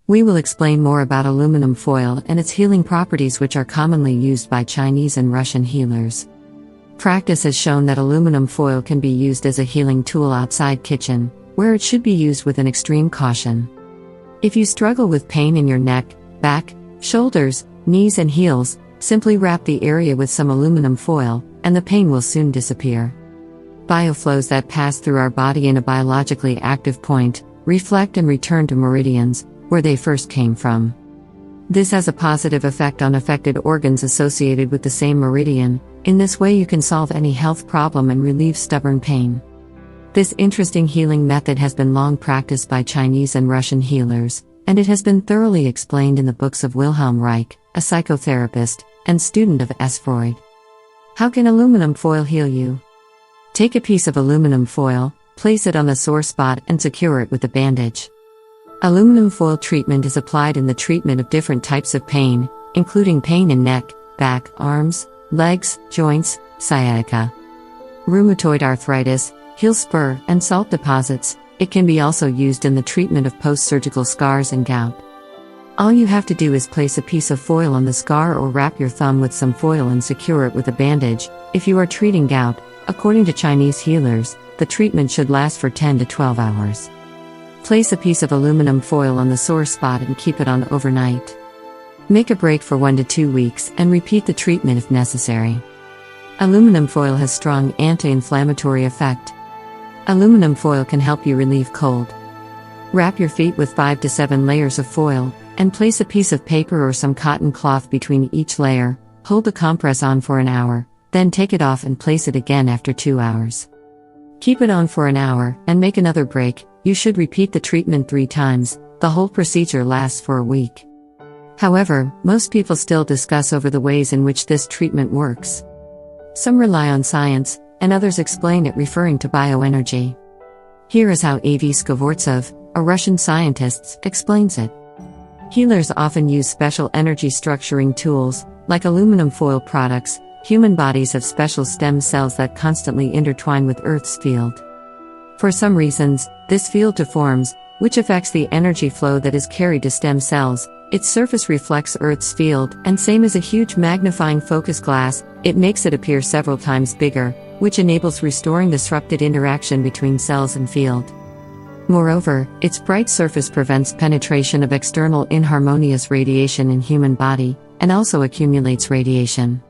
We will explain more about aluminum foil and its healing properties, which are commonly used by Chinese and Russian healers. Practice has shown that aluminum foil can be used as a healing tool outside kitchen, where it should be used with an extreme caution. If you struggle with pain in your neck, back, shoulders, knees and heels, simply wrap the area with some aluminum foil, and the pain will soon disappear. Bioflows that pass through our body in a biologically active point, reflect and return to meridians, where they first came from. This has a positive effect on affected organs associated with the same meridian. In this way you can solve any health problem and relieve stubborn pain. This interesting healing method has been long practiced by Chinese and Russian healers, and it has been thoroughly explained in the books of Wilhelm Reich, a psychotherapist, and student of S. Freud. How can aluminum foil heal you? Take a piece of aluminum foil, place it on the sore spot and secure it with a bandage. Aluminum foil treatment is applied in the treatment of different types of pain, including pain in neck, back, arms, legs, joints, sciatica, rheumatoid arthritis, heel spur, and salt deposits. It can be also used in the treatment of post-surgical scars and gout. All you have to do is place a piece of foil on the scar or wrap your thumb with some foil and secure it with a bandage. If you are treating gout, according to Chinese healers, the treatment should last for 10 to 12 hours. Place a piece of aluminum foil on the sore spot and keep it on overnight. Make a break for 1 to 2 weeks and repeat the treatment if necessary. Aluminum foil has strong anti-inflammatory effect. Aluminum foil can help you relieve cold. Wrap your feet with 5 to 7 layers of foil, and place a piece of paper or some cotton cloth between each layer. Hold the compress on for an hour, then take it off and place it again after 2 hours. Keep it on for an hour, and make another break. You should repeat the treatment 3 times. The whole procedure lasts for a week. However, most people still discuss over the ways in which this treatment works. Some rely on science, and others explain it referring to bioenergy. Here is how A.V. Skvortsov, a Russian scientist, explains it. Healers often use special energy structuring tools, like aluminum foil products. Human bodies have special stem cells that constantly intertwine with Earth's field. For some reasons, this field deforms, which affects the energy flow that is carried to stem cells. Its surface reflects Earth's field, and same as a huge magnifying focus glass, it makes it appear several times bigger, which enables restoring disrupted interaction between cells and field. Moreover, its bright surface prevents penetration of external inharmonious radiation in human body, and also accumulates radiation.